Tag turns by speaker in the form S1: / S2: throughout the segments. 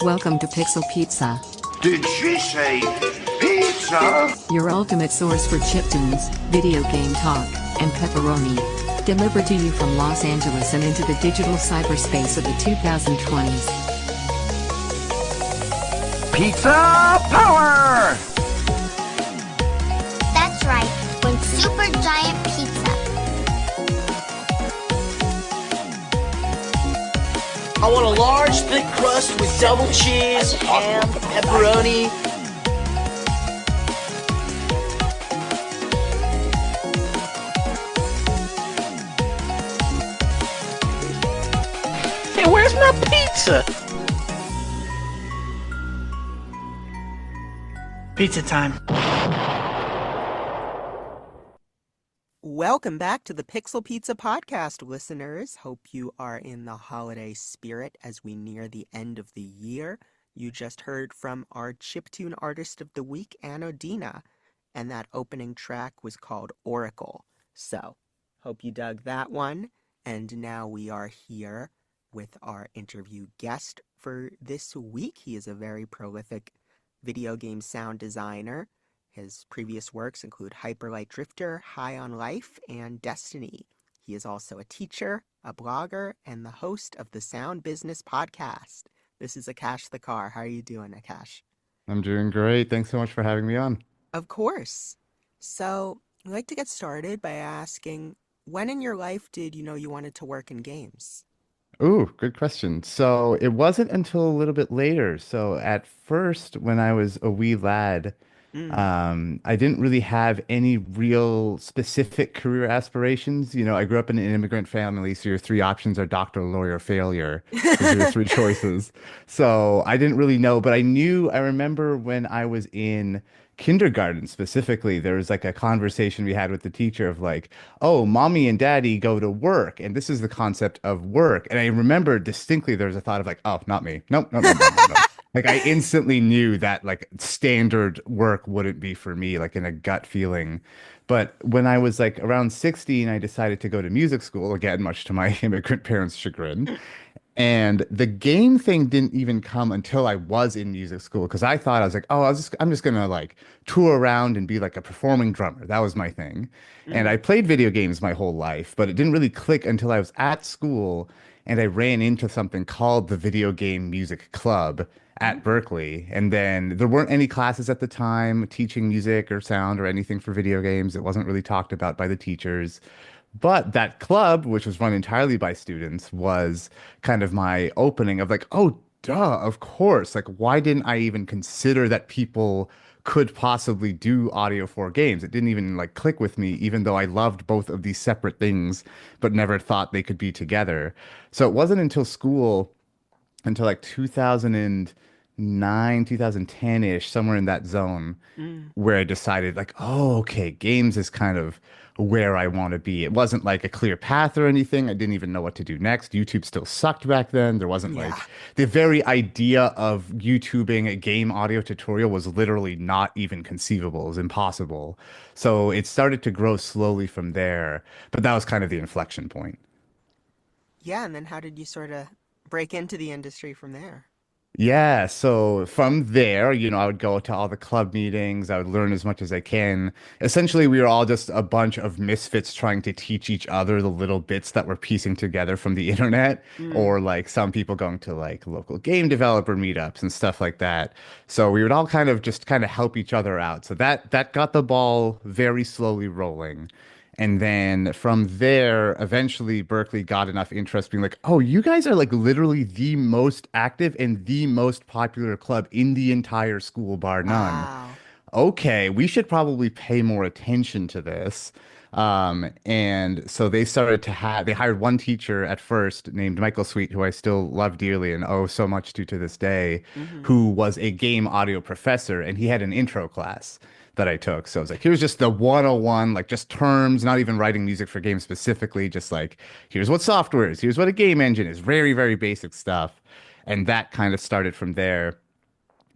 S1: Welcome to Pixel Pizza,
S2: Did she say pizza?
S1: your ultimate source for chiptunes, video game talk, and pepperoni. Delivered to you from Los Angeles and into the digital cyberspace of the 2020s.
S2: Pizza power!
S3: That's right, when super giant pizza.
S4: I want a large, thick crust with double cheese, ham, pepperoni. Hey, where's my pizza? Pizza time.
S5: Welcome back to the Pixel Pizza Podcast, listeners. Hope you are in the holiday spirit as we near the end of the year. You just heard from our chiptune artist of the week, Anodina, and that opening track was called Oracle. So, hope you dug that one. And now we are here with our interview guest for this week. He is a very prolific video game sound designer. His previous works include Hyperlight Drifter, High on Life, and Destiny. He is also a teacher, a blogger, and the host of the Sound Business Podcast. This is Akash Thakkar. How are you doing, Akash?
S6: I'm doing great. Thanks so much for having me on.
S5: Of course. So, I'd like to get started by asking, when in your life did you know you wanted to work in games?
S6: Ooh, good question. So it wasn't until a little bit later. So at first, when I was a wee lad, I didn't really have any real specific career aspirations. You know, I grew up in an immigrant family, so your three options are doctor, lawyer, failure. Those are your three choices. So I didn't really know, but I remember when I was in kindergarten specifically, there was like a conversation we had with the teacher of like, oh, mommy and daddy go to work, and this is the concept of work. And I remember distinctly there was a thought of like, oh, not me. Nope, nope, nope, nope, nope. Nope. Like I instantly knew that like standard work wouldn't be for me, like in a gut feeling. But when I was like around 16, I decided to go to music school, again, much to my immigrant parents' chagrin. And the game thing didn't even come until I was in music school because I thought I was like, oh, I'm just gonna like tour around and be like a performing drummer. That was my thing. And I played video games my whole life, but it didn't really click until I was at school and I ran into something called the Video Game Music Club at Berkeley. And then there weren't any classes at the time teaching music or sound or anything for video games. It wasn't really talked about by the teachers. But that club, which was run entirely by students, was kind of my opening of like, oh, duh, of course. Like, why didn't I even consider that people could possibly do audio for games? It didn't even like click with me, even though I loved both of these separate things, but never thought they could be together. So it wasn't until school, until like 2009, 2010-ish, somewhere in that zone, where I decided like, oh, okay, games is kind of where I want to be. It wasn't like a clear path or anything. I didn't even know what to do next. YouTube still sucked back then. There wasn't like the very idea of YouTubing a game audio tutorial was literally not even conceivable. It was impossible. So it started to grow slowly from there. But that was kind of the inflection point.
S5: Yeah, and then how did you sort of break into the industry from there?
S6: Yeah, so from there, you know, I would go to all the club meetings. I would learn as much as I can. Essentially, we were all just a bunch of misfits trying to teach each other the little bits that we're piecing together from the internet, or like some people going to like local game developer meetups and stuff like that. So we would all kind of help each other out. So that got the ball very slowly rolling. And then from there, eventually Berkeley got enough interest being like, oh, you guys are like literally the most active and the most popular club in the entire school, bar none.
S5: Wow.
S6: Okay, we should probably pay more attention to this. And so they hired one teacher at first named Michael Sweet, who I still love dearly and owe so much to this day, who was a game audio professor, and he had an intro class that I took. So I was like, here's just the 101, like just terms, not even writing music for games specifically, just like, here's what software is, here's what a game engine is, very, very basic stuff. And that kind of started from there.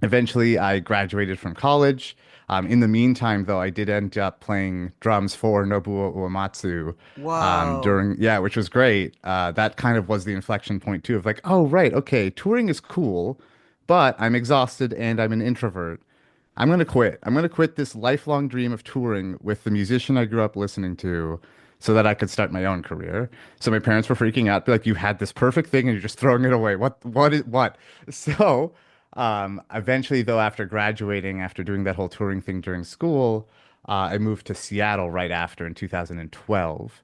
S6: Eventually, I graduated from college. In the meantime, though, I did end up playing drums for Nobuo Uematsu
S5: Whoa.
S6: which was great. That kind of was the inflection point too of like, oh, right, okay, touring is cool, but I'm exhausted and I'm an introvert. I'm going to quit. I'm going to quit this lifelong dream of touring with the musician I grew up listening to so that I could start my own career. So my parents were freaking out, be like, you had this perfect thing and you're just throwing it away. What? So, eventually though, after graduating, after doing that whole touring thing during school, I moved to Seattle right after in 2012.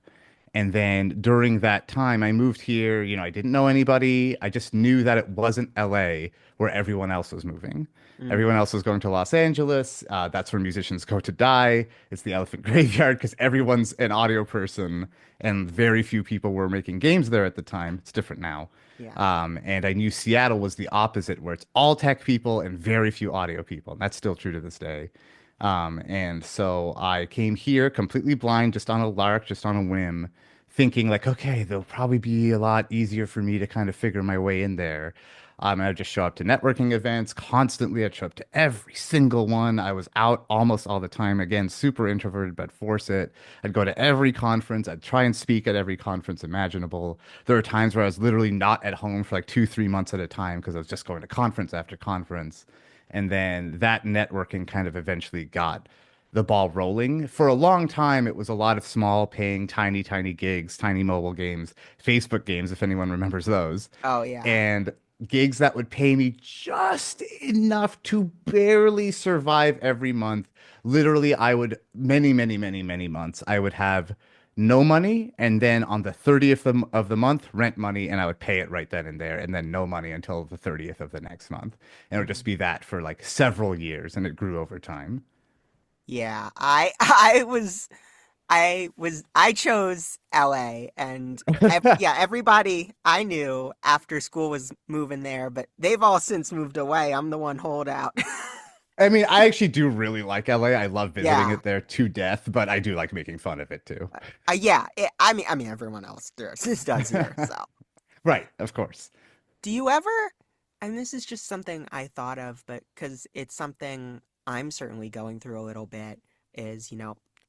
S6: And then during that time, I moved here. I didn't know anybody. I just knew that it wasn't LA where everyone else was moving. Everyone else was going to Los Angeles. That's where musicians go to die. It's the elephant graveyard because everyone's an audio person and very few people were making games there at the time. It's different now.
S5: Yeah.
S6: And I knew Seattle was the opposite, where it's all tech people and very few audio people. And that's still true to this day. And so I came here completely blind, just on a lark, just on a whim, thinking like, okay, there'll probably be a lot easier for me to kind of figure my way in there. I would just show up to networking events constantly. I'd show up to every single one. I was out almost all the time. Again, super introverted, but force it. I'd go to every conference. I'd try and speak at every conference imaginable. There were times where I was literally not at home for like 2, 3 months at a time because I was just going to conference after conference. And then that networking kind of eventually got the ball rolling. For a long time, it was a lot of small, paying, tiny, tiny gigs, tiny mobile games, Facebook games, if anyone remembers those.
S5: Oh, yeah.
S6: And gigs that would pay me just enough to barely survive every month. Literally, I would, many, many, many, many months, I would have no money. And then on the 30th of the month, rent money, and I would pay it right then and there. And then no money until the 30th of the next month. And it would just be that for like several years. And it grew over time.
S5: Yeah. I chose LA and yeah, everybody I knew after school was moving there, but they've all since moved away. I'm the one holdout.
S6: I mean, I actually do really like LA. I love visiting
S5: Yeah.
S6: it there to death, but I do like making fun of it too.
S5: Yeah, I mean everyone else does here. So,
S6: Right, of course.
S5: do you ever, and this is just something I thought of, but because it's something I'm certainly going through a little bit, is,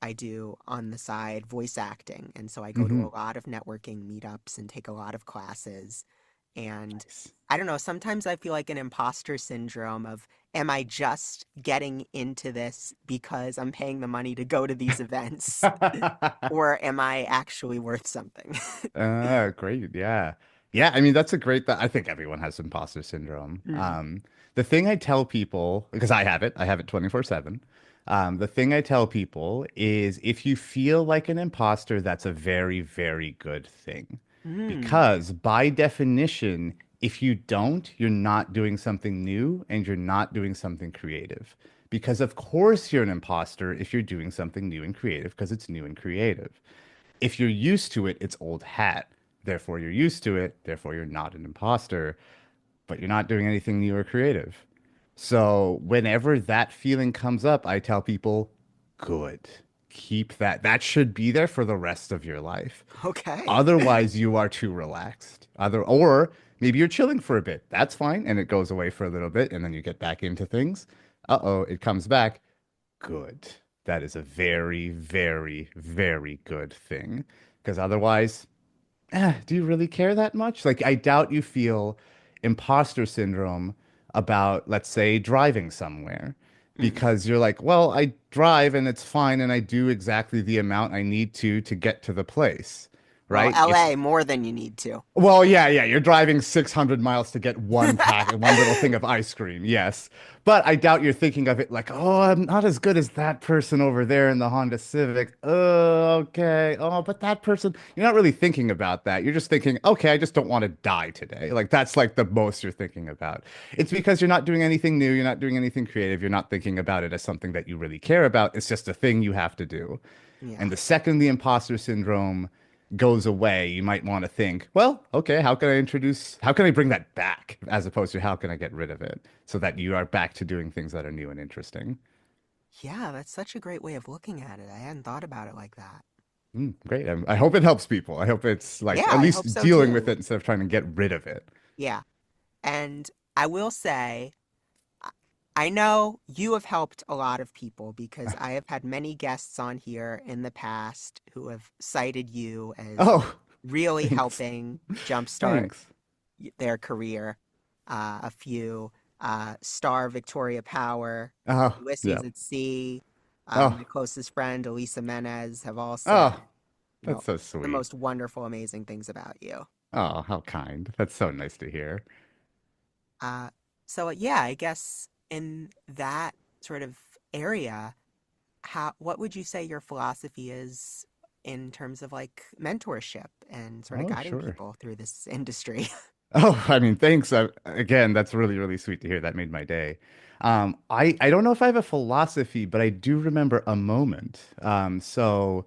S5: I do on the side voice acting. And so I go to
S6: Hmm.
S5: a lot of networking meetups and take a lot of classes. And
S6: Nice.
S5: I don't know, sometimes I feel like an imposter syndrome of, am I just getting into this because I'm paying the money to go to these events? Or am I actually worth something?
S6: Great. Yeah. Yeah. I mean, that's a great, I think everyone has imposter syndrome.
S5: Mm.
S6: The thing I tell people, because I have it 24/7. The thing I tell people is if you feel like an imposter, that's a very, very good thing.
S5: Mm.
S6: Because by definition, if you don't, you're not doing something new and you're not doing something creative. Because of course you're an imposter if you're doing something new and creative because it's new and creative. If you're used to it, it's old hat. Therefore, you're used to it. Therefore, you're not an imposter, but you're not doing anything new or creative. So, whenever that feeling comes up, I tell people, good. Keep that. That should be there for the rest of your life.
S5: Okay.
S6: Otherwise, you are too relaxed. Or maybe you're chilling for a bit. That's fine. And it goes away for a little bit. And then you get back into things. Uh-oh, it comes back. Good. That is a very, very, very good thing. Because otherwise, do you really care that much? Like, I doubt you feel imposter syndrome about, let's say, driving somewhere
S5: Mm.
S6: because you're like, well, I drive and it's fine and I do exactly the amount I need to get to the place,
S5: Well,
S6: right? If
S5: LA more than you need to.
S6: well, yeah, yeah, you're driving 600 miles to get one pack, one little thing of ice cream, yes. But I doubt you're thinking of it like, oh, I'm not as good as that person over there in the Honda Civic. Oh, okay. Oh, but that person, you're not really thinking about that. You're just thinking, okay, I just don't want to die today. Like that's like the most you're thinking about. It's because you're not doing anything new, you're not doing anything creative, you're not thinking about it as something that you really care about. It's just a thing you have to do.
S5: Yeah.
S6: And the second the imposter syndrome goes away, you might want to think, well, okay, how can I bring that back? As opposed to how can I get rid of it so that you are back to doing things that are new and interesting.
S5: Yeah, that's such a great way of looking at it. I hadn't thought about it like that.
S6: Great. I hope it helps people. I hope it's
S5: Yeah,
S6: like at
S5: I hope
S6: least
S5: so
S6: dealing with
S5: too.
S6: it instead of trying to get rid of it.
S5: Yeah. And I will say, I I know you have helped a lot of people because I have had many guests on here in the past who have cited you as
S6: Oh,
S5: really
S6: thanks.
S5: helping jumpstart
S6: Thanks.
S5: their career. A few Star Victoria Power,
S6: Oh, yeah.
S5: Ulysses at Sea,
S6: Oh,
S5: my closest friend Elisa Menez have all said,
S6: oh,
S5: you know,
S6: that's so
S5: the
S6: sweet.
S5: most wonderful, amazing things about you.
S6: Oh, how kind. That's so nice to hear.
S5: Uh, so yeah, I guess in that sort of area, what would you say your philosophy is in terms of like mentorship and sort of
S6: Oh,
S5: guiding
S6: sure.
S5: people through this industry?
S6: Oh, I mean, thanks. Again, that's really, really sweet to hear. That made my day. I don't know if I have a philosophy, but I do remember a moment. So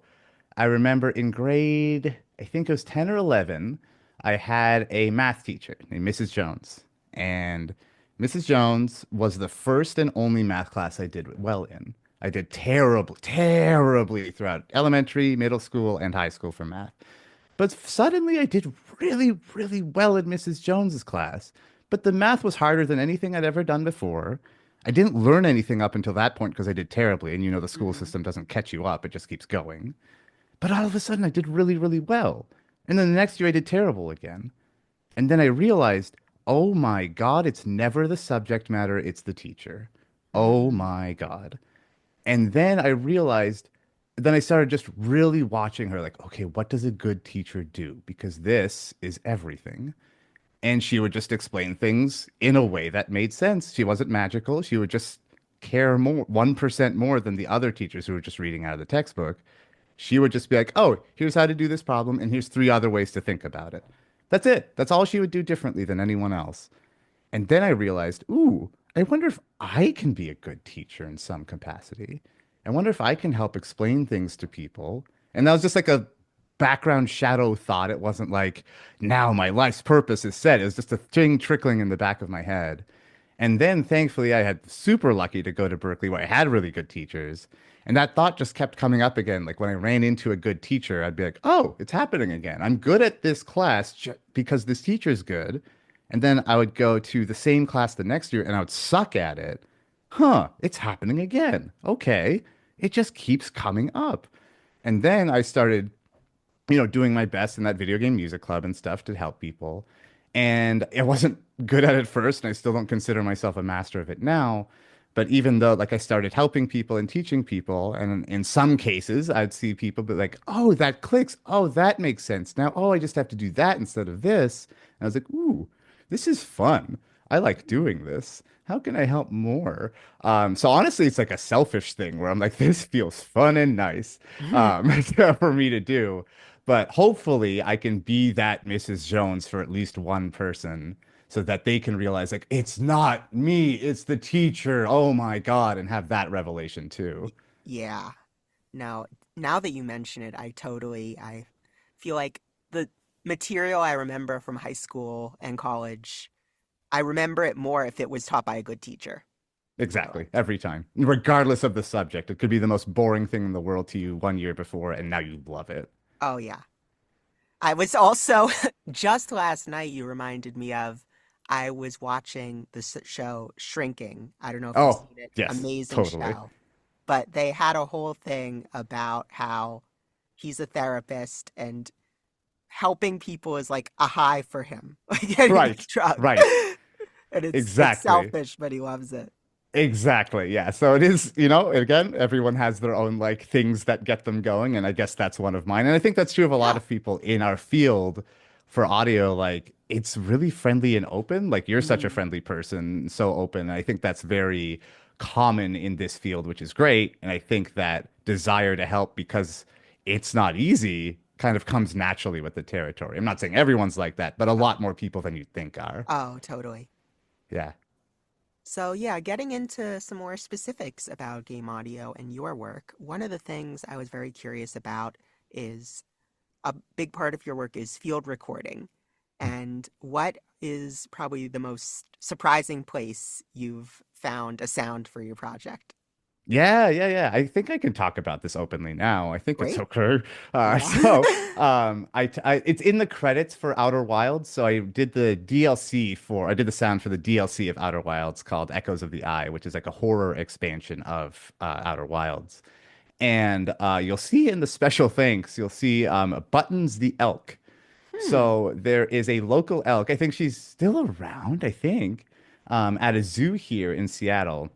S6: I remember in grade, I think it was 10 or 11, I had a math teacher named Mrs. Jones. And Mrs. Jones was the first and only math class I did well in. I did terribly throughout elementary, middle school, and high school for math. But suddenly I did really, really well in Mrs. Jones's class. But the math was harder than anything I'd ever done before. I didn't learn anything up until that point because I did terribly. And you know, the school
S5: Hmm.
S6: system doesn't catch you up, it just keeps going. But all of a sudden I did really, really well. And then the next year I did terrible again. And then I realized, oh my God, it's never the subject matter, it's the teacher. Oh
S5: Mm.
S6: my God. And then I realized, then I started just really watching her, like, okay, what does a good teacher do? Because this is everything. And she would just explain things in a way that made sense. She wasn't magical. She would just care more, 1% more than the other teachers who were just reading out of the textbook. She would just be like, oh, here's how to do this problem, and here's three other ways to think about it. That's it. That's all she would do differently than anyone else. And then I realized, ooh, I wonder if I can be a good teacher in some capacity. I wonder if I can help explain things to people. And that was just like a background shadow thought. It wasn't like, now my life's purpose is set. It was just a thing trickling in the back of my head. And then thankfully, I had super lucky to go to Berkeley where I had really good teachers. And that thought just kept coming up again. Like when I ran into a good teacher, I'd be like, oh, it's happening again. I'm good at this class because this teacher's good. And then I would go to the same class the next year and I would suck at it. Huh, it's happening again. Okay. It just keeps coming up. And then I started doing my best in that video game music club and stuff to help people. And I wasn't good at it first, and I still don't consider myself a master of it now. But even though, like, I started helping people and teaching people, and in some cases, I'd see people be like, oh, that clicks. Oh, that makes sense. Now, oh, I just have to do that instead of this. And I was like, ooh, this is fun. I like doing this. How can I help more? So honestly, it's like a selfish thing where I'm like, this feels fun and nice for me to do. But hopefully, I can be that Mrs. Jones for at least one person so that they can realize, like, it's not me, it's the teacher. Oh my God, and have that revelation too.
S5: Yeah. Now, now that you mention it, I feel like the material I remember from high school and college, I remember it more if it was taught by a good teacher. So,
S6: Exactly, every time, regardless of the subject. It could be the most boring thing in the world to you 1 year before, and now you love it.
S5: oh yeah. I was also just last night you reminded me of I was watching the show Shrinking. I don't know if you've
S6: Oh,
S5: seen it.
S6: yes,
S5: Amazing
S6: totally.
S5: show. But they had a whole thing about how he's a therapist and helping people is like a high for him. Like getting a
S6: Right,
S5: drug.
S6: right,
S5: And it's
S6: exactly.
S5: selfish, but he loves it.
S6: Exactly. Yeah. So it is, again, everyone has their own like things that get them going. And I guess that's one of mine. And I think that's true of a lot
S5: Yeah.
S6: of people in our field for audio. Like it's really friendly and open. Like you're such a
S5: Mm.
S6: friendly person, so open. And I think that's very common in this field, which is great. And I think that desire to help because it's not easy kind of comes naturally with the territory. I'm not saying everyone's like that, but a
S5: Oh,
S6: lot more people than you think are.
S5: oh, totally.
S6: Yeah.
S5: So, yeah, getting into some more specifics about game audio and your work, one of the things I was very curious about is a big part of your work is field recording. And what is probably the most surprising place you've found a sound for your project?
S6: Yeah, yeah, yeah. I think I can talk about this openly now. I think it's
S5: Great.
S6: okay.
S5: Yeah.
S6: It's in the credits for Outer Wilds. So I did the sound for the DLC of Outer Wilds called Echoes of the Eye, which is like a horror expansion of Outer Wilds. And you'll see in the special thanks, you'll see Buttons the elk.
S5: Hmm.
S6: So there is a local elk. I think she's still around, I think. at a zoo here in Seattle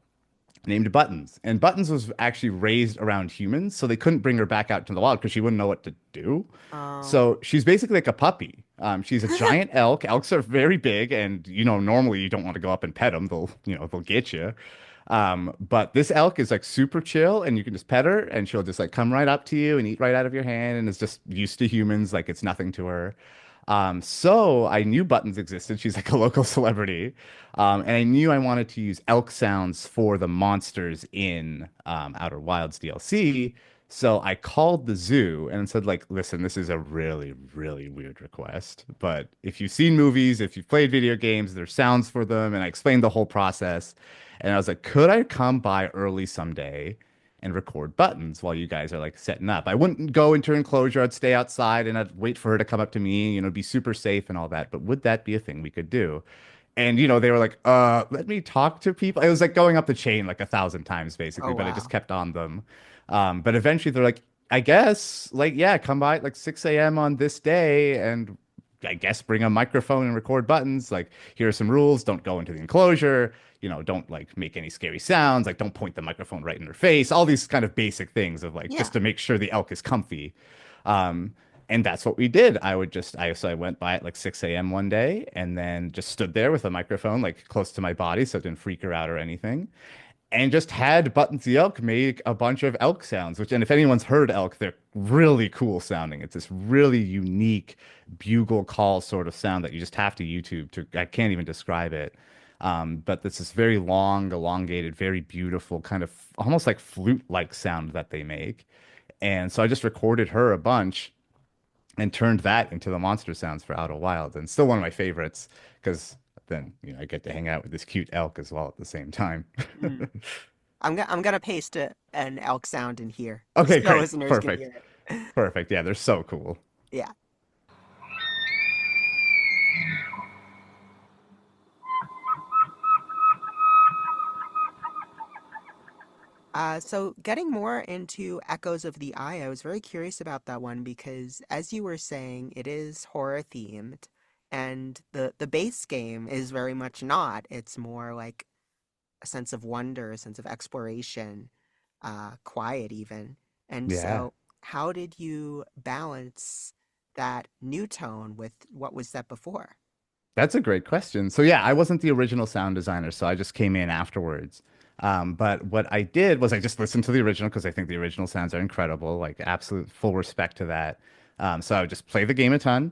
S6: named Buttons. And Buttons was actually raised around humans, so they couldn't bring her back out to the wild because she wouldn't know what to do.
S5: Oh.
S6: So she's basically like a puppy. She's a giant elk. Elks are very big, and normally you don't want to go up and pet them. They'll get you. But this elk is like super chill, and you can just pet her, and she'll just like come right up to you and eat right out of your hand, and is just used to humans, like it's nothing to her. So I knew Buttons existed. She's like a local celebrity. And I knew I wanted to use elk sounds for the monsters in Outer Wilds DLC. So I called the zoo and said, like, listen, this is a really, really weird request. But if you've seen movies, if you've played video games, there's sounds for them. And I explained the whole process. And I was like, could I come by early someday and record Buttons while you guys are like setting up? I wouldn't go into her enclosure. I'd stay outside and I'd wait for her to come up to me, be super safe and all that. But would that be a thing we could do? And they were like, let me talk to people. It was like going up the chain like 1,000 times
S5: Oh
S6: basically, but I just
S5: wow.
S6: kept on them. But eventually they're like, I guess, like, yeah, come by at like 6 a.m. on this day and I guess bring a microphone and record Buttons. Like, here are some rules. Don't go into the enclosure. Don't like make any scary sounds. Like, don't point the microphone right in her face. All these kind of basic things of like
S5: Yeah.
S6: just to make sure the elk is comfy. Um, and that's what we did. I went by at like 6 a.m. one day and then just stood there with a microphone like close to my body so it didn't freak her out or anything. And just had Buttons the elk make a bunch of elk sounds, and if anyone's heard elk, they're really cool sounding. It's this really unique bugle call sort of sound that you just have to YouTube to, I can't even describe it. But it's this very long, elongated, very beautiful kind of almost like flute-like sound that they make. And so I just recorded her a bunch and turned that into the monster sounds for Outer Wilds, and still one of my favorites because then I get to hang out with this cute elk as well at the same time.
S5: Mm. I'm gonna paste an elk sound in here
S6: Okay,
S5: just so
S6: great.
S5: listeners can
S6: Perfect.
S5: hear it.
S6: Perfect. Yeah, they're so cool.
S5: Yeah. So getting more into Echoes of the Eye, I was very curious about that one because, as you were saying, it is horror themed, and the base game is very much not. It's more like a sense of wonder, a sense of exploration, quiet even. And
S6: Yeah.
S5: so, how did you balance that new tone with what was set before?
S6: That's a great question. So yeah, I wasn't the original sound designer, so I just came in afterwards. But what I did was I just listened to the original because I think the original sounds are incredible, like absolute full respect to that. So I would just play the game a ton.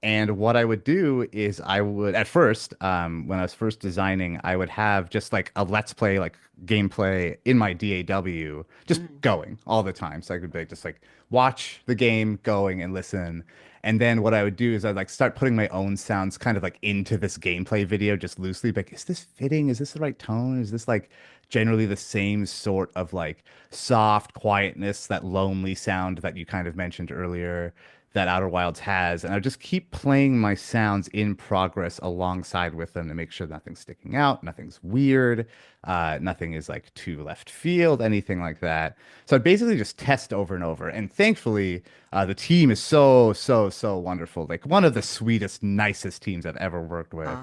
S6: And what I would do is I would, at first, when I was first designing, I would have just like a let's play, like gameplay in my DAW, just
S5: Mm.
S6: going all the time. So I could be like, just like watch the game going and listen. And then what I would do is I'd like start putting my own sounds kind of like into this gameplay video just loosely. Like, is this fitting? Is this the right tone? Is this like generally the same sort of like soft quietness, that lonely sound that you kind of mentioned earlier that Outer Wilds has? And I just keep playing my sounds in progress alongside with them to make sure nothing's sticking out, nothing's weird, nothing is like too left field, anything like that. So I basically just test over and over. And thankfully, the team is so, so, so wonderful. Like one of the sweetest, nicest teams I've ever worked with.
S5: Uh,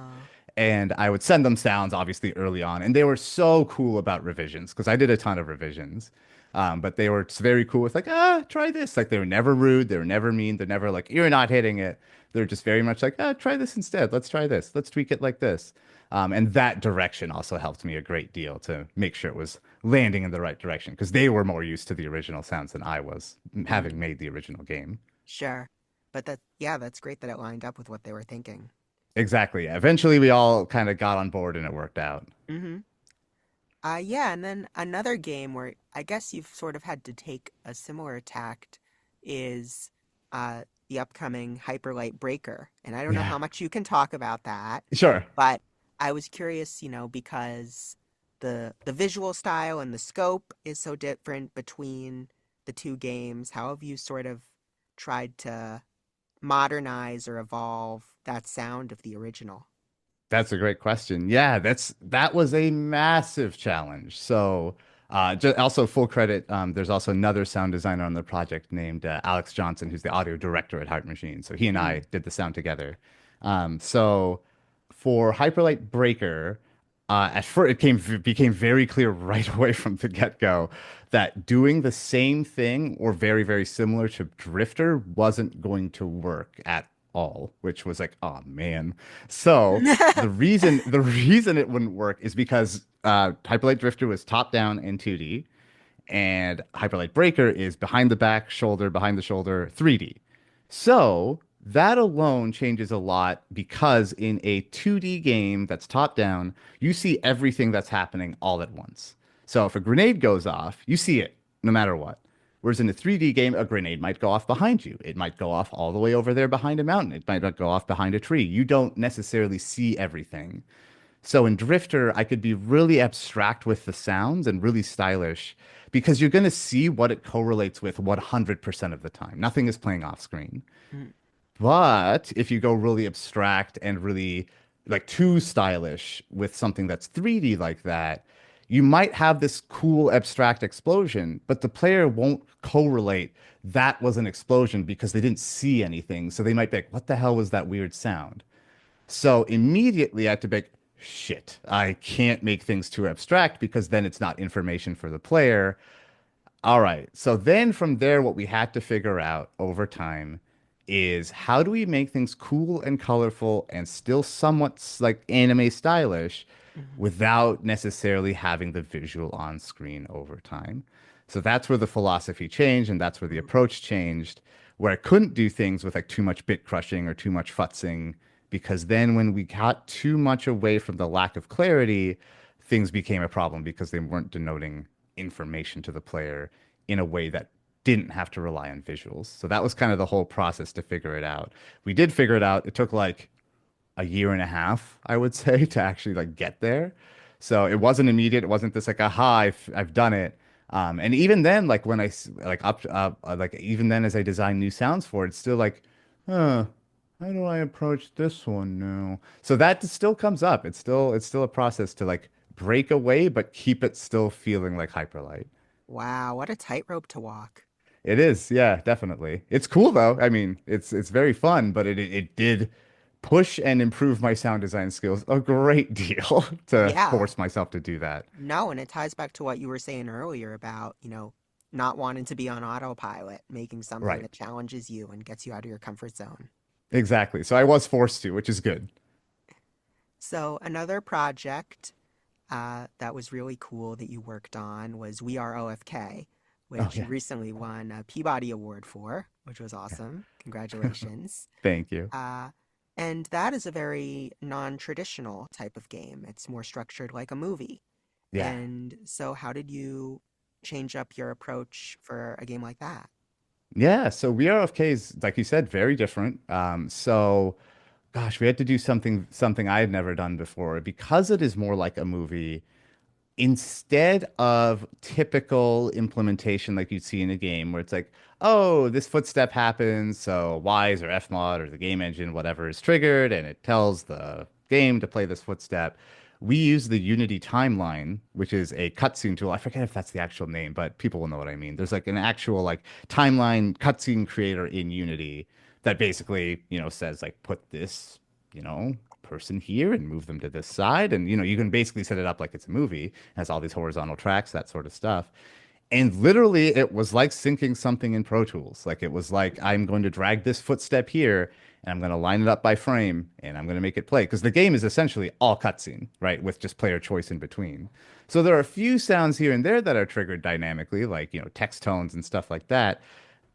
S6: And I would send them sounds obviously early on. And they were so cool about revisions because I did a ton of revisions. But they were very cool with like, try this. Like they were never rude. They were never mean. They're never like, you're not hitting it. They're just very much like, try this instead. Let's try this. Let's tweak it like this. And that direction also helped me a great deal to make sure it was landing in the right direction because they were more used to the original sounds than I was, having
S5: mm,
S6: made the original game.
S5: sure. But yeah, that's great that it lined up with what they were thinking.
S6: Exactly. Yeah. Eventually, we all kind of got on board and it worked out.
S5: Mm-hmm. Yeah, and then another game where I guess you've sort of had to take a similar tact is the upcoming Hyperlight Breaker. And I don't know
S6: Yeah.
S5: how much you can talk about that,
S6: Sure.
S5: but I was curious, because the visual style and the scope is so different between the two games. How have you sort of tried to modernize or evolve that sound of the original?
S6: That's a great question. Yeah, that was a massive challenge. So, just also full credit. There's also another sound designer on the project named Alex Johnson, who's the audio director at Heart Machine. So he and I
S5: Mm,
S6: did the sound together. So for Hyperlight Breaker, At first, became very clear right away from the get-go that doing the same thing or very, very similar to Drifter wasn't going to work at all, which was like, oh man. So the reason it wouldn't work is because Hyperlight Drifter was top-down and 2D, and Hyperlight Breaker is behind the shoulder 3D. So that alone changes a lot because in a 2D game that's top down, you see everything that's happening all at once. So if a grenade goes off, you see it no matter what. Whereas in a 3D game, a grenade might go off behind you. It might go off all the way over there behind a mountain. It might not go off behind a tree. You don't necessarily see everything. So in Drifter, I could be really abstract with the sounds and really stylish because you're going to see what it correlates with 100% of the time. Nothing is playing off screen.
S5: Mm.
S6: But if you go really abstract and really like too stylish with something that's 3D like that, you might have this cool abstract explosion, but the player won't correlate that was an explosion because they didn't see anything. So they might be like, what the hell was that weird sound? So immediately I had to be like, shit, I can't make things too abstract because then it's not information for the player. All right. So then from there, what we had to figure out over time is how do we make things cool and colorful and still somewhat like anime stylish
S5: Mhm.
S6: without necessarily having the visual on screen over time. So that's where the philosophy changed and that's where the
S5: Mhm.
S6: approach changed, where I couldn't do things with like too much bit crushing or too much futzing, because then when we got too much away from the lack of clarity, things became a problem because they weren't denoting information to the player in a way that didn't have to rely on visuals. So that was kind of the whole process to figure it out. We did figure it out. It took like a year and a half, I would say, to actually like get there. So it wasn't immediate. It wasn't this like, aha, I've done it. And even then, like when like like even then as I design new sounds for it, it's still like, huh, how do I approach this one now? So that still comes up. It's still a process to like break away, but keep it still feeling like Hyperlight.
S5: Wow, what a tightrope to walk.
S6: It is, yeah, definitely. It's cool though. I mean, it's very fun, but it did push and improve my sound design skills a great deal to
S5: Yeah,
S6: force myself to do that.
S5: no, and it ties back to what you were saying earlier about, not wanting to be on autopilot, making something
S6: Right.
S5: that challenges you and gets you out of your comfort zone.
S6: Exactly. So I was forced to, which is good.
S5: So another project that was really cool that you worked on was We Are OFK,
S6: Oh
S5: which you
S6: yeah.
S5: recently won a Peabody Award for, which was awesome. Congratulations.
S6: Thank you.
S5: Uh, and that is a very non-traditional type of game. It's more structured like a movie.
S6: Yeah.
S5: And so how did you change up your approach for a game like that?
S6: Yeah. So We Are OFK is, like you said, very different. So gosh, we had to do something I had never done before because it is more like a movie. Instead of typical implementation like you'd see in a game where it's like, oh, this footstep happens, so Wise or Fmod or the game engine, whatever is triggered, and it tells the game to play this footstep. We use the Unity timeline, which is a cutscene tool. I forget if that's the actual name, but people will know what I mean. There's like an actual like timeline cutscene creator in Unity that basically, says like put this, person here and move them to this side. And, you can basically set it up like it's a movie, it has all these horizontal tracks, that sort of stuff. And literally, it was like syncing something in Pro Tools. Like it was like, I'm going to drag this footstep here and I'm going to line it up by frame and I'm going to make it play. Because the game is essentially all cutscene, right? With just player choice in between. So there are a few sounds here and there that are triggered dynamically, like, text tones and stuff like that.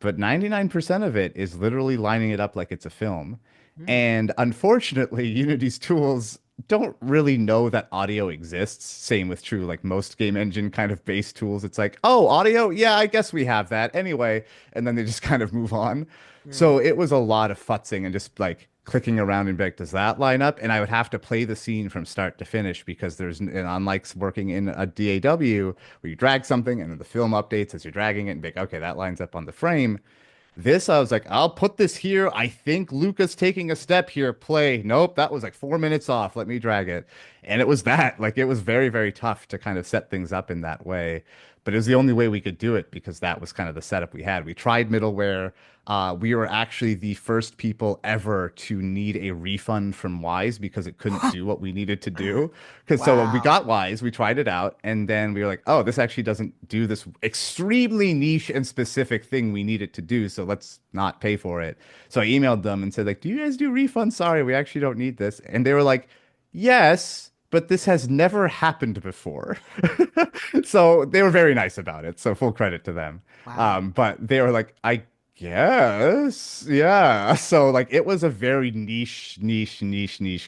S6: But 99% of it is literally lining it up like it's a film.
S5: Hmm.
S6: And unfortunately, Unity's tools don't really know that audio exists. Same with true, like most game engine kind of base tools. It's like, oh, audio? Yeah, I guess we have that anyway. And then they just kind of move on.
S5: Hmm.
S6: So it was a lot of futzing and just like clicking around and be like, does that line up? And I would have to play the scene from start to finish because and unlike working in a DAW where you drag something and then the film updates as you're dragging it and be like, okay, that lines up on the frame. This, I was like, I'll put this here. I think Luca's taking a step here. Play. Nope, that was like 4 minutes off. Let me drag it. And it was that. Like, it was very, very tough to kind of set things up in that way. but it was the only way we could do it because that was kind of the setup we had. We tried middleware. We were actually the first people ever to need a refund from Wise because it couldn't do what we needed to do. Because so when we
S5: Wow.
S6: got Wise, we tried it out, and then we were like, oh, this actually doesn't do this extremely niche and specific thing we need it to do. So let's not pay for it. So I emailed them and said, like, do you guys do refunds? Sorry, we actually don't need this. And they were like, yes, but this has never happened before. So they were very nice about it. So full credit to them.
S5: Wow.
S6: But they were like, I guess, yeah. So like it was a very niche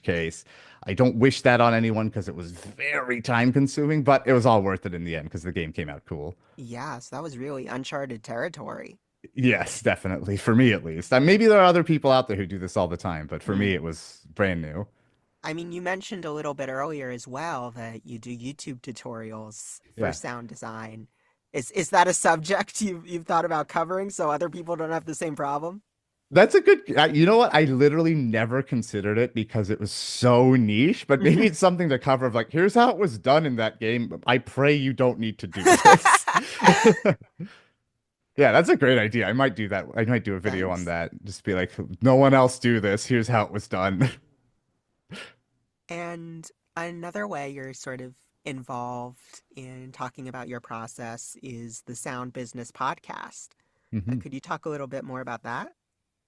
S6: case. I don't wish that on anyone because it was very time consuming, but it was all worth it in the end because the game came out cool.
S5: Yeah, so that was really uncharted territory.
S6: Yes, definitely. For me at least. Maybe there are other people out there who do this all the time, but for me
S5: Mm.
S6: it was brand new.
S5: I mean, you mentioned a little bit earlier as well that you do YouTube tutorials for
S6: Yeah.
S5: sound design. Is that a subject you've thought about covering so other people don't have the same problem?
S6: That's a good, you know what? I literally never considered it because it was so niche, but maybe it's something to cover of like, here's how it was done in that game. I pray you don't need to do this. Yeah, that's a great idea. I might do that. I might do a video on
S5: Thanks.
S6: that. Just be like, no one else do this. Here's how it was done.
S5: And another way you're sort of involved in talking about your process is the Sound Business Podcast.
S6: Mhm.
S5: Could you talk a little bit more about that?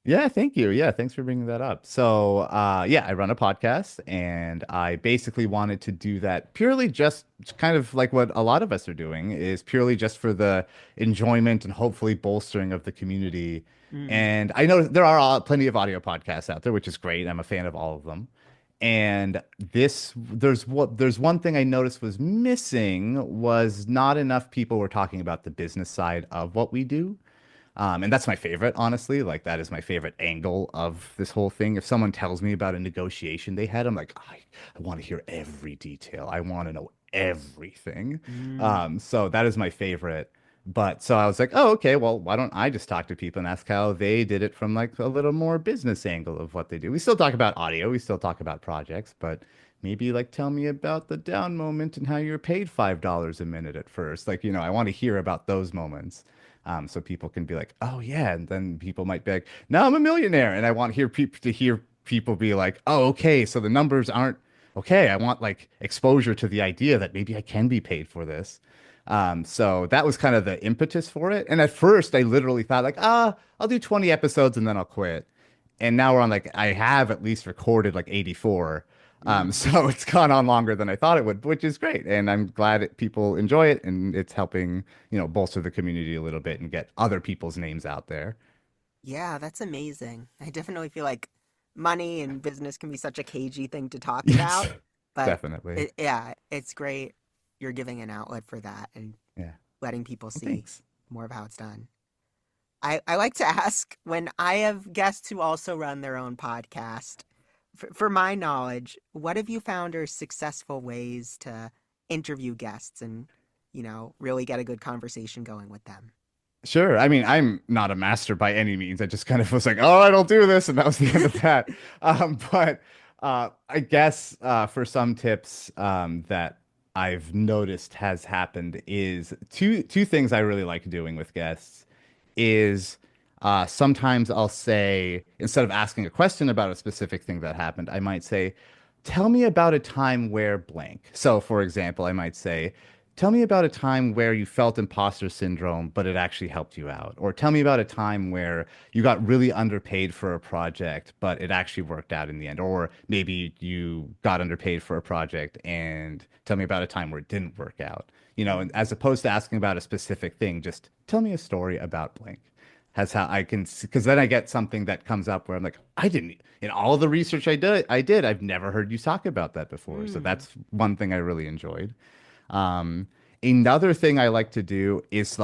S6: Yeah, thank you. Yeah, thanks for bringing that up. So, yeah, I run a podcast and I basically wanted to do that purely just kind of like what a lot of us are doing is purely just for the enjoyment and hopefully bolstering of the community.
S5: Mm.
S6: And I know there are plenty of audio podcasts out there, which is great. I'm a fan of all of them. And there's one thing I noticed was missing was not enough people were talking about the business side of what we do. And that's my favorite, honestly. Like that is my favorite angle of this whole thing. If someone tells me about a negotiation they had, I'm like, I want to hear every detail. I want to know everything.
S5: Mm.
S6: So that is my favorite. But so I was like, oh, okay, well, why don't I just talk to people and ask how they did it from like a little more business angle of what they do? We still talk about audio, we still talk about projects, but maybe like tell me about the down moment and how you're paid $5 a minute at first. Like, I want to hear about those moments. So people can be like, oh yeah, and then people might be like, now I'm a millionaire, and I want hear people be like, oh okay, so the numbers aren't okay. I want like exposure to the idea that maybe I can be paid for this. So that was kind of the impetus for it. And at first, I literally thought like, I'll do 20 episodes and then I'll quit. And now we're on like I have at least recorded like 84.
S5: Mm.
S6: So it's gone on longer than I thought it would, which is great. And I'm glad people enjoy it and it's helping, bolster the community a little bit and get other people's names out there.
S5: Yeah, that's amazing. I definitely feel like money and business can be such a cagey thing to talk
S6: Yes,
S5: about, but
S6: definitely.
S5: yeah, it's great you're giving an outlet for that and
S6: Yeah.
S5: letting people
S6: Well,
S5: see
S6: thanks.
S5: more of how it's done. I like to ask when I have guests who also run their own podcast, for my knowledge, what have you found are successful ways to interview guests and, really get a good conversation going with them?
S6: Sure. I mean, I'm not a master by any means. I just kind of was like, oh, I don't do this, and that was the end of that. But I guess for some tips that I've noticed has happened is two things I really like doing with guests is sometimes I'll say, instead of asking a question about a specific thing that happened, I might say, tell me about a time where blank. So, for example, I might say, tell me about a time where you felt imposter syndrome, but it actually helped you out. Or tell me about a time where you got really underpaid for a project, but it actually worked out in the end. Or maybe you got underpaid for a project and tell me about a time where it didn't work out. And
S5: Mm.
S6: as opposed to asking about a specific thing, just tell me a story about blank. Has how I can, because then I get something that comes up where I'm like, I didn't, in all the research I've never heard you talk about that before. So
S5: Mm.
S6: that's one thing I really enjoyed. Um, Another thing I like to do is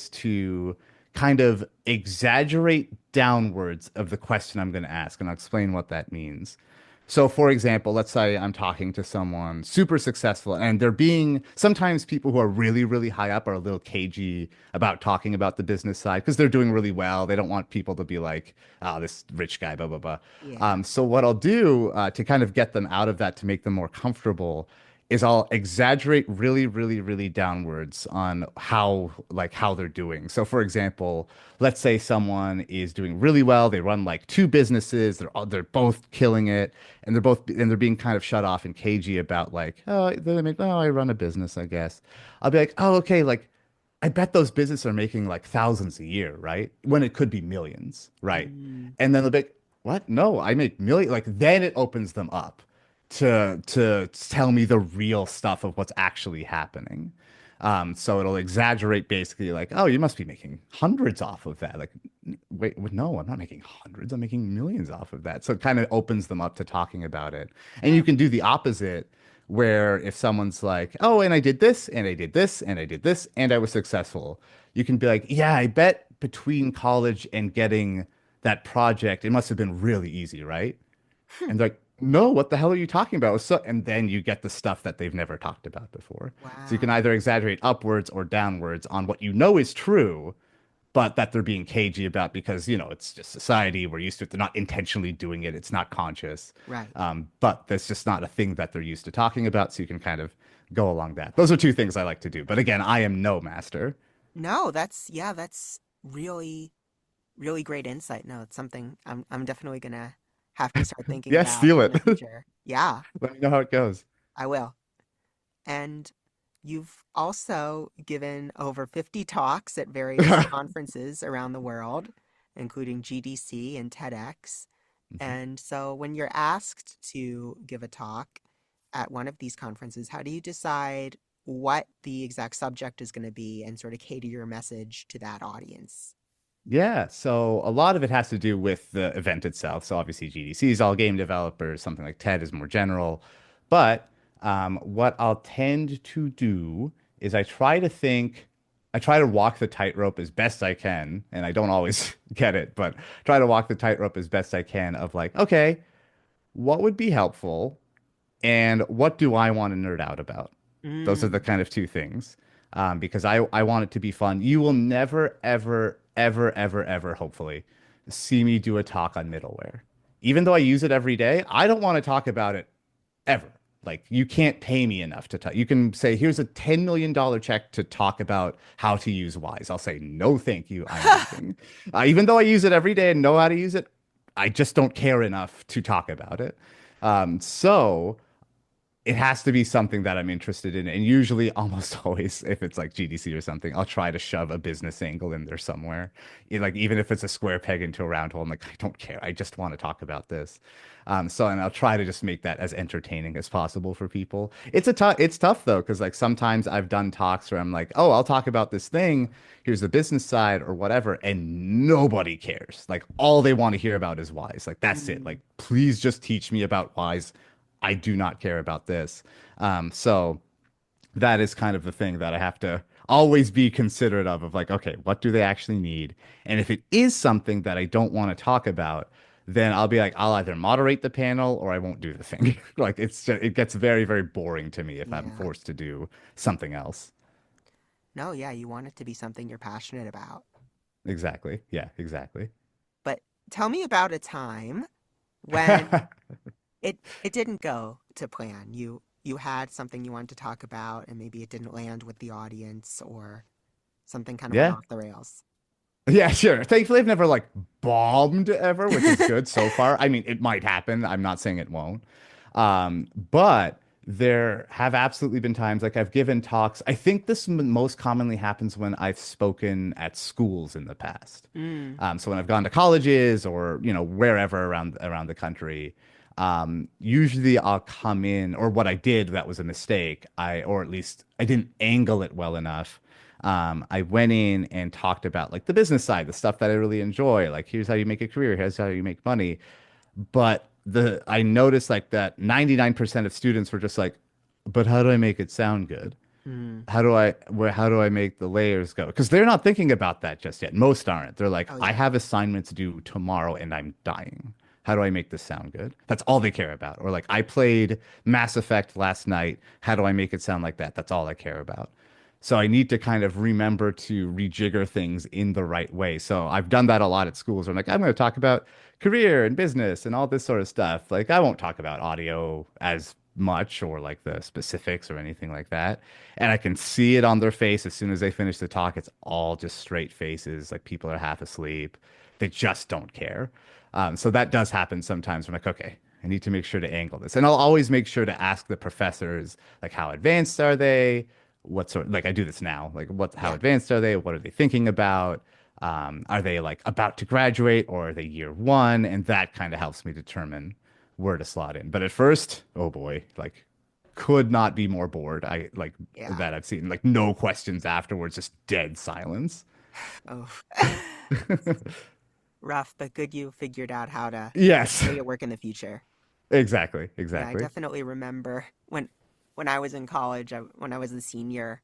S6: to kind of exaggerate downwards of the question I'm going to ask, and I'll explain what that means. So, for example, let's say I'm talking to someone super successful, and they're being sometimes people who are really, really high up are a little cagey about talking about the business side because they're doing really well. They don't want people to be like, oh, this rich guy, blah, blah, blah.
S5: Yeah.
S6: So, what I'll do to kind of get them out of that to make them more comfortable is I'll exaggerate really, really, really downwards on how they're doing. So for example, let's say someone is doing really well. They run like two businesses. They're both killing it, and they're being kind of shut off and cagey about like, oh, I run a business, I guess. I'll be like, oh, okay, like I bet those businesses are making like thousands a year, right? When it could be millions, right?
S5: Mm,
S6: And then they'll be like, what? No, I make million. Like then it opens them up to tell me the real stuff of what's actually happening. So it'll exaggerate basically like, oh, you must be making hundreds off of that. Like, wait, no, I'm not making hundreds. I'm making millions off of that. So it kind of opens them up to talking about it. And you can do the opposite where if someone's like, oh, and I did this, and I did this, and I did this, and I was successful, you can be like, yeah, I bet between college and getting that project, it must have been really easy, right? And they're like, no, what the hell are you talking about? So, and then you get the stuff that they've never talked about before. So you can
S5: wow.
S6: either exaggerate upwards or downwards on what you know is true, but that they're being cagey about because, it's just society. We're used to it. They're not intentionally doing it. It's not conscious.
S5: Right.
S6: But that's just not a thing that they're used to talking about. So you can kind of go along that. Those are two things I like to do. But again, I am no master.
S5: No, that's really, really great insight. No, it's something I'm definitely gonna have to start thinking
S6: Yeah,
S5: about
S6: steal
S5: in
S6: it.
S5: the future. Yeah,
S6: Let me know how it goes.
S5: I will. And you've also given over 50 talks at various conferences around the world, including GDC and TEDx. And so when you're asked to give a talk at one of these conferences, how do you decide what the exact subject is going to be and sort of cater your message to that audience?
S6: Yeah, so a lot of it has to do with the event itself. So obviously GDC is all game developers, something like TED is more general. But what I'll tend to do is I try to walk the tightrope as best I can, and I don't always get it, but try to walk the tightrope as best I can of like, okay, what would be helpful and what do I want to nerd out about? Those are the
S5: Mm,
S6: kind of two things. Because I want it to be fun. You will never, ever, ever, ever, ever, hopefully, see me do a talk on middleware. Even though I use it every day, I don't want to talk about it ever. Like you can't pay me enough to talk. You can say, here's a $10 million check to talk about how to use Wise. I'll say, no, thank you. I'm leaving. Even though I use it every day and know how to use it, I just don't care enough to talk about it. So it has to be something that I'm interested in. And usually, almost always, if it's like GDC or something, I'll try to shove a business angle in there somewhere. Like, even if it's a square peg into a round hole, I'm like, I don't care. I just want to talk about this. And I'll try to just make that as entertaining as possible for people. It's tough though, because like sometimes I've done talks where I'm like, oh, I'll talk about this thing. Here's the business side or whatever. And nobody cares. Like, all they want to hear about is Wise. Like, that's it.
S5: mm,
S6: Like, please just teach me about Wise. I do not care about this. So that is kind of the thing that I have to always be considerate of like, okay, what do they actually need? And if it is something that I don't want to talk about, then I'll be like, I'll either moderate the panel or I won't do the thing. Like it gets very, very boring to me if I'm
S5: yeah.
S6: forced to do something else.
S5: No, yeah, you want it to be something you're passionate about.
S6: Exactly. Yeah, exactly.
S5: But tell me about a time when it didn't go to plan. You had something you wanted to talk about and maybe it didn't land with the audience or something kind of went
S6: Yeah.
S5: off the rails.
S6: Yeah, sure. Thankfully, I've never like bombed ever, which is good so far. I mean, it might happen. I'm not saying it won't. But there have absolutely been times like I've given talks. I think this most commonly happens when I've spoken at schools in the past.
S5: Mm,
S6: So when I've gone to colleges or wherever around the country, usually I'll come in or what I did that was a mistake. Or at least I didn't angle it well enough. I went in and talked about like the business side, the stuff that I really enjoy. Like here's how you make a career, here's how you make money. But I noticed like that 99% of students were just like, but how do I make it sound good?
S5: mm.
S6: How do I make the layers go? Because they're not thinking about that just yet. Most aren't. They're like,
S5: Oh
S6: I
S5: yeah.
S6: have assignments due tomorrow and I'm dying. How do I make this sound good? That's all they care about. Or like, I played Mass Effect last night. How do I make it sound like that? That's all I care about. So I need to kind of remember to rejigger things in the right way. So I've done that a lot at schools. Where I'm like, I'm going to talk about career and business and all this sort of stuff. Like I won't talk about audio as much or like the specifics or anything like that. And I can see it on their face as soon as they finish the talk. It's all just straight faces, like people are half asleep. They just don't care. So that does happen sometimes. I'm like, okay, I need to make sure to angle this. And I'll always make sure to ask the professors, like, how advanced are they? What sort, like I do this now, like how
S5: Yeah.
S6: advanced are they? What are they thinking about? Are they like about to graduate or are they year one? And that kind of helps me determine where to slot in. But at first, oh boy, like could not be more bored. I like
S5: Yeah.
S6: that I've seen like no questions afterwards, just dead silence.
S5: Oh, rough, but good you figured out how to
S6: Yes,
S5: make it work in the future.
S6: exactly,
S5: Yeah, I
S6: exactly.
S5: definitely remember when I was in college, when I was a senior,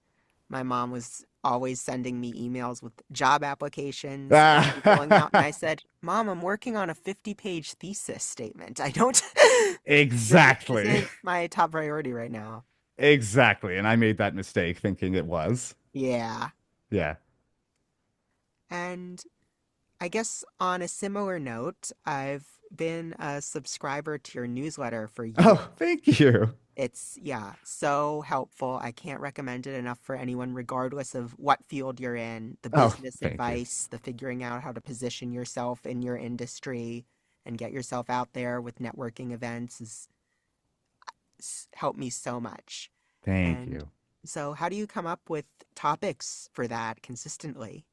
S5: my mom was always sending me emails with job applications for me filling out, and I said, "Mom, I'm working on a 50-page thesis statement. I don't this
S6: Exactly.
S5: isn't my top priority right now."
S6: Exactly. And I made that mistake thinking it was.
S5: Yeah.
S6: Yeah.
S5: And I guess on a similar note, I've been a subscriber to your newsletter for years.
S6: Oh, thank you.
S5: It's, yeah, so helpful. I can't recommend it enough for anyone, regardless of what field you're in. The
S6: Oh,
S5: business
S6: thank you.
S5: advice, the figuring out how to position yourself in your industry and get yourself out there with networking events has helped me so much.
S6: Thank
S5: And
S6: you.
S5: so, how do you come up with topics for that consistently?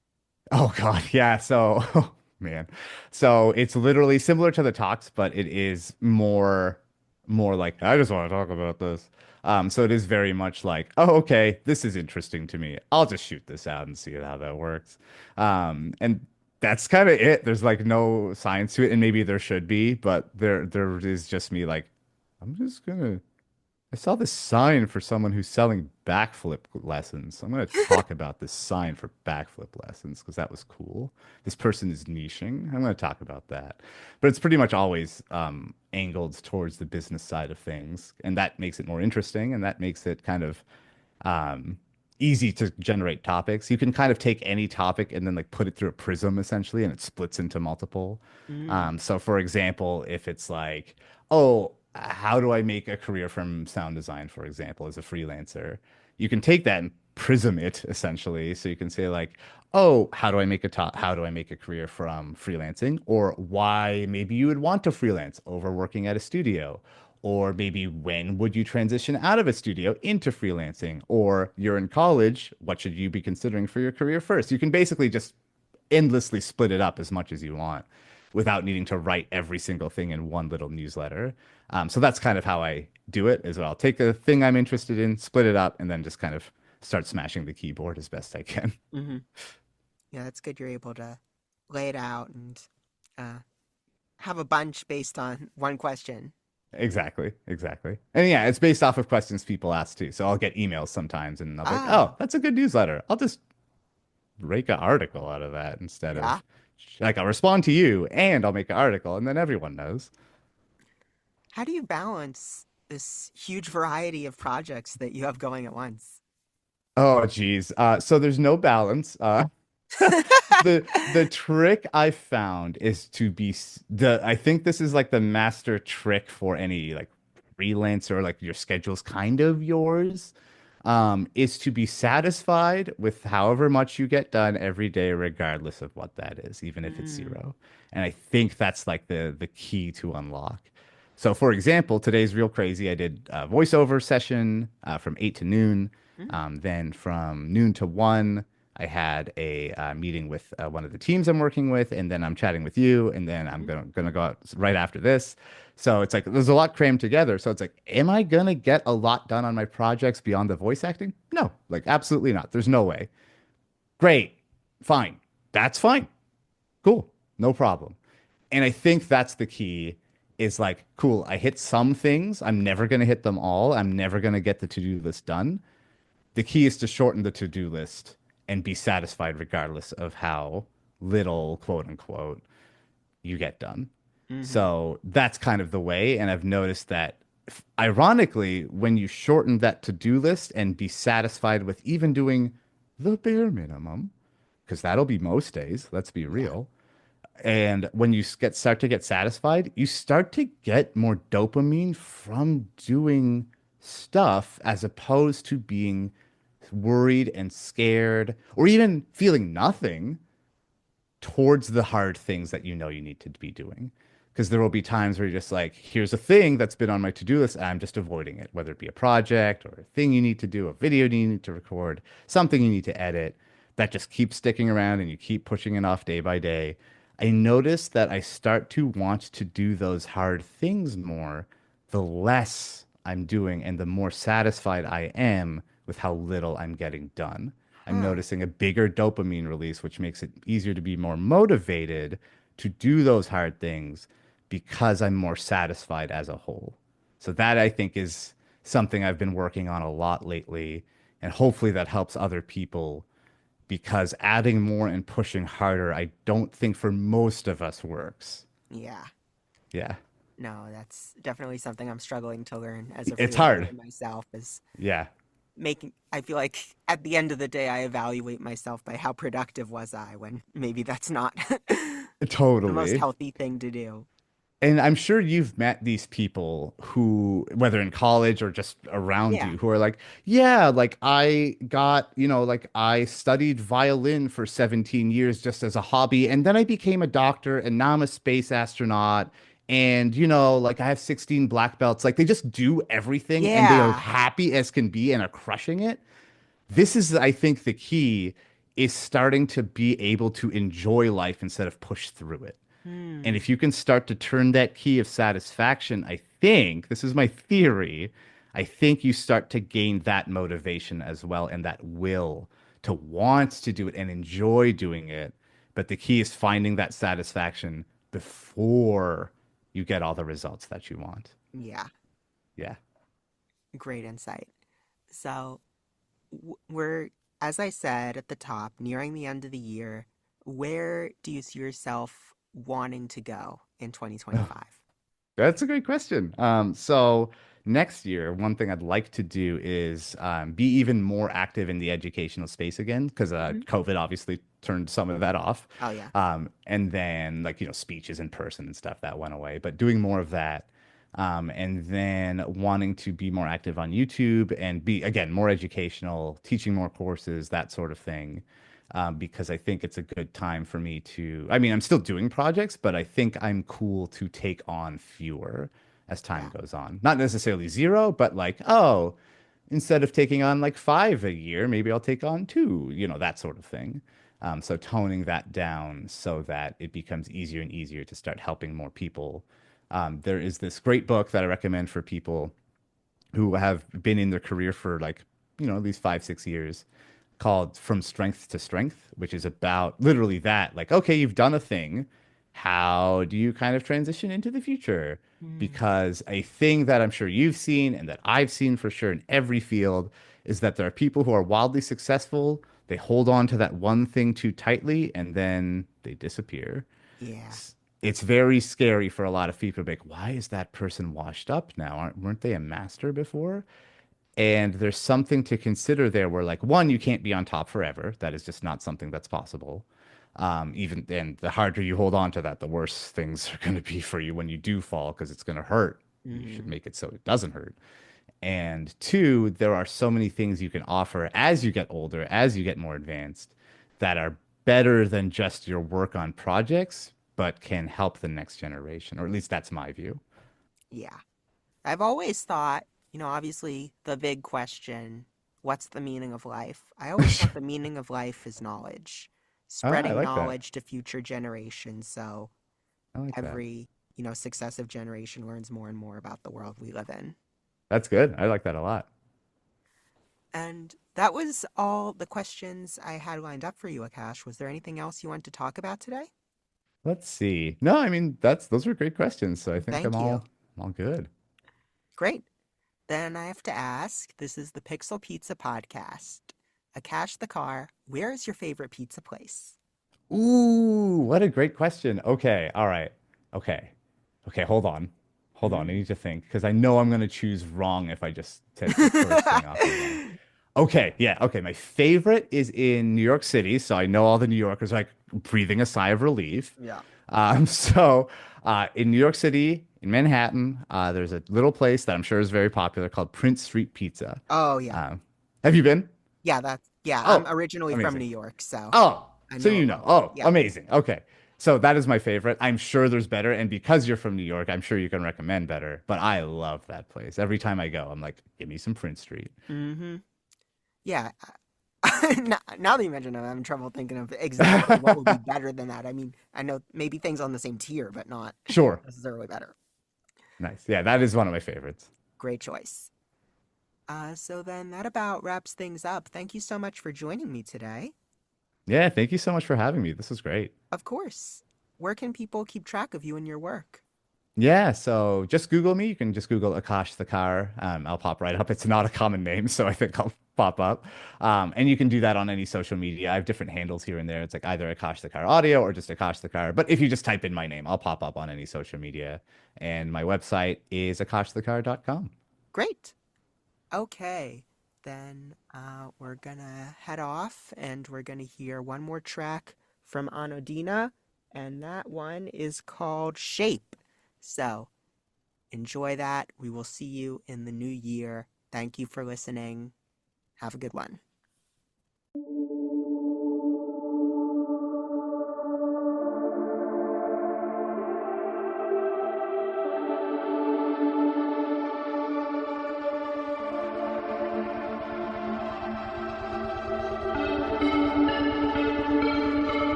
S6: Oh God, yeah. So, oh, man. So it's literally similar to the talks, but it is more like I just want to talk about this. So it is very much like, oh, okay, this is interesting to me. I'll just shoot this out and see how that works. And that's kind of it. There's like no science to it, and maybe there should be, but there is just me like, I'm just gonna I saw this sign for someone who's selling backflip lessons. I'm going to talk about this sign for backflip lessons because that was cool. This person is niching. I'm going to talk about that. But it's pretty much always angled towards the business side of things. And that makes it more interesting. And that makes it kind of um, easy to generate topics. You can kind of take any topic and then like put it through a prism essentially, and it splits into multiple.
S5: Mm,
S6: So, for example, if it's like, oh, how do I make a career from sound design, for example, as a freelancer? You can take that and prism it essentially. So you can say like, oh, how do I make a career from freelancing? Or why maybe you would want to freelance over working at a studio. Or maybe when would you transition out of a studio into freelancing? Or you're in college, what should you be considering for your career first? You can basically just endlessly split it up as much as you want without needing to write every single thing in one little newsletter. So that's kind of how I do it, is I'll take a thing I'm interested in, split it up, and then just kind of start smashing the keyboard as best I can.
S5: hmm Yeah, that's good. You're able to lay it out and uh, have a bunch based on one question.
S6: Exactly, exactly. And yeah, it's based off of questions people ask too. So I'll get emails sometimes and I'll be like,
S5: Ah,
S6: oh, that's a good newsletter. I'll just rake an article out of that instead
S5: yeah.
S6: of like I'll respond to you and I'll make an article and then everyone knows.
S5: How do you balance this huge variety of projects that you have going at once?
S6: Oh, geez. So there's no balance. The trick I found is to be the I think this is like the master trick for any like freelancer, like your schedule's kind of yours, is to be satisfied with however much you get done every day, regardless of what that is, even if it's
S5: Mm,
S6: zero. And I think that's like the key to unlock. So, for example, today's real crazy. I did a voiceover session from 8 to noon.
S5: mm,
S6: Then from noon to 1, I had a meeting with one of the teams I'm working with, and then I'm chatting with you, and then I'm
S5: mm.
S6: gonna go out right after this. So it's like there's a lot crammed together. So it's like, am I gonna get a lot done on my projects beyond the voice acting? No, like absolutely not. There's no way. Great, fine, that's fine, cool, no problem. And I think that's the key is like, cool, I hit some things. I'm never gonna hit them all. I'm never gonna get the to-do list done. The key is to shorten the to-do list and be satisfied regardless of how little, quote unquote, you get done.
S5: Mm-hmm.
S6: So that's kind of the way. And I've noticed that ironically, when you shorten that to-do list and be satisfied with even doing the bare minimum, because that'll be most days, let's be
S5: Yeah.
S6: real, And when you start to get satisfied, you start to get more dopamine from doing stuff as opposed to being worried and scared or even feeling nothing towards the hard things that you know you need to be doing. Because there will be times where you're just like, here's a thing that's been on my to-do list, and I'm just avoiding it, whether it be a project or a thing you need to do, a video you need to record, something you need to edit that just keeps sticking around and you keep pushing it off day by day. I notice that I start to want to do those hard things more, the less I'm doing and the more satisfied I am with how little I'm getting done. I'm
S5: Huh.
S6: noticing a bigger dopamine release, which makes it easier to be more motivated to do those hard things because I'm more satisfied as a whole. So that I think is something I've been working on a lot lately. And hopefully that helps other people because adding more and pushing harder, I don't think for most of us works.
S5: Yeah.
S6: Yeah.
S5: No, that's definitely something I'm struggling to learn as a
S6: It's
S5: freelancer
S6: hard.
S5: myself is
S6: Yeah.
S5: making I feel like at the end of the day I evaluate myself by how productive was I when maybe that's not the most
S6: Totally.
S5: healthy thing to do.
S6: And I'm sure you've met these people who, whether in college or just around
S5: Yeah.
S6: you, who are like, yeah, like I got, like I studied violin for 17 years just as a hobby. And then I became a doctor and now I'm a space astronaut. And, like I have 16 black belts. Like they just do everything and they are
S5: Yeah.
S6: happy as can be and are crushing it. This is, I think, the key is starting to be able to enjoy life instead of push through it. And
S5: Hmm.
S6: if you can start to turn that key of satisfaction, I think, this is my theory, I think you start to gain that motivation as well and that will to want to do it and enjoy doing it. But the key is finding that satisfaction before you get all the results that you want.
S5: Yeah.
S6: Yeah.
S5: Great insight. So we're, as I said at the top, nearing the end of the year. Where do you see yourself wanting to go in 2025?
S6: That's a great question. So next year, one thing I'd like to do is be even more active in the educational space again, because
S5: Hmm.
S6: COVID obviously turned some of that off.
S5: Oh, yeah.
S6: And then like, speeches in person and stuff that went away, but doing more of that. And then wanting to be more active on YouTube and be, again, more educational, teaching more courses, that sort of thing because I think it's a good time for me to. I mean, I'm still doing projects, but I think I'm cool to take on fewer as time
S5: Yeah.
S6: goes on. Not necessarily zero, but like, oh, instead of taking on like five a year, maybe I'll take on two, that sort of thing. So toning that down so that it becomes easier and easier to start helping more people. There is this great book that I recommend for people who have been in their career for like, at least 5, 6 years called From Strength to Strength, which is about literally that. Like, okay, you've done a thing. How do you kind of transition into the future?
S5: Hmm.
S6: Because a thing that I'm sure you've seen and that I've seen for sure in every field is that there are people who are wildly successful. They hold on to that one thing too tightly and then they disappear.
S5: Yeah.
S6: It's very scary for a lot of people to be like, why is that person washed up now? Weren't they a master before? And there's something to consider there where, like, one, you can't be on top forever. That is just not something that's possible. Even and the harder you hold on to that, the worse things are going to be for you when you do fall because it's going to hurt. You should
S5: Hmm.
S6: make it so it doesn't hurt. And two, there are so many things you can offer as you get older, as you get more advanced, that are better than just your work on projects, but can help the next generation. Or at least that's my view.
S5: Yeah. I've always thought, obviously the big question, what's the meaning of life? I always thought the meaning of life is knowledge,
S6: Ah, I
S5: spreading
S6: like that.
S5: knowledge to future generations so
S6: I like that.
S5: every, successive generation learns more and more about the world we live in.
S6: That's good. I like that a lot.
S5: And that was all the questions I had lined up for you, Akash. Was there anything else you wanted to talk about today?
S6: Let's see. No, I mean those were great questions. So I think
S5: Thank you.
S6: I'm all good.
S5: Great. Then I have to ask, this is the Pixel Pizza podcast. Akash Thakkar, where is your favorite pizza place?
S6: Ooh, what a great question. Okay, all right. Okay. Okay, hold on. Hold on. I
S5: Mm.
S6: need to think because I know I'm gonna choose wrong if I just said the first thing off the bat. Okay, yeah, okay. My favorite is in New York City, so I know all the New Yorkers are like breathing a sigh of relief.
S5: Yeah.
S6: So in New York City, in Manhattan, there's a little place that I'm sure is very popular called Prince Street Pizza.
S5: Oh, yeah.
S6: Um, have you been?
S5: Yeah, I'm
S6: Oh,
S5: originally from New
S6: amazing.
S5: York, so
S6: Oh,
S5: I
S6: so
S5: know
S6: you
S5: it
S6: know.
S5: well.
S6: Oh,
S5: Yeah.
S6: amazing. Okay. So that is my favorite. I'm sure there's better. And because you're from New York, I'm sure you can recommend better. But I love that place. Every time I go, I'm like, give me some Prince Street.
S5: Mm-hmm. Yeah. Now that you mention it, I'm having trouble thinking of exactly what would be better than that. I mean, I know maybe things on the same tier, but not
S6: Sure.
S5: necessarily better.
S6: Nice. Yeah, that is one of my favorites.
S5: Great choice. So then that about wraps things up. Thank you so much for joining me today.
S6: Yeah, thank you so much for having me. This was great.
S5: Of course. Where can people keep track of you and your work?
S6: Yeah, so just Google me. You can just Google Akash Thakkar. I'll pop right up. It's not a common name, so I think I'll pop up. And you can do that on any social media. I have different handles here and there. It's like either Akash Thakkar Audio or just Akash Thakkar. But if you just type in my name, I'll pop up on any social media. And my website is akashthakkar.com.
S5: Great. Okay. Then we're gonna head off and we're gonna hear one more track from Anodina, and that one is called Shape. So enjoy that. We will see you in the new year. Thank you for listening. Have a good one.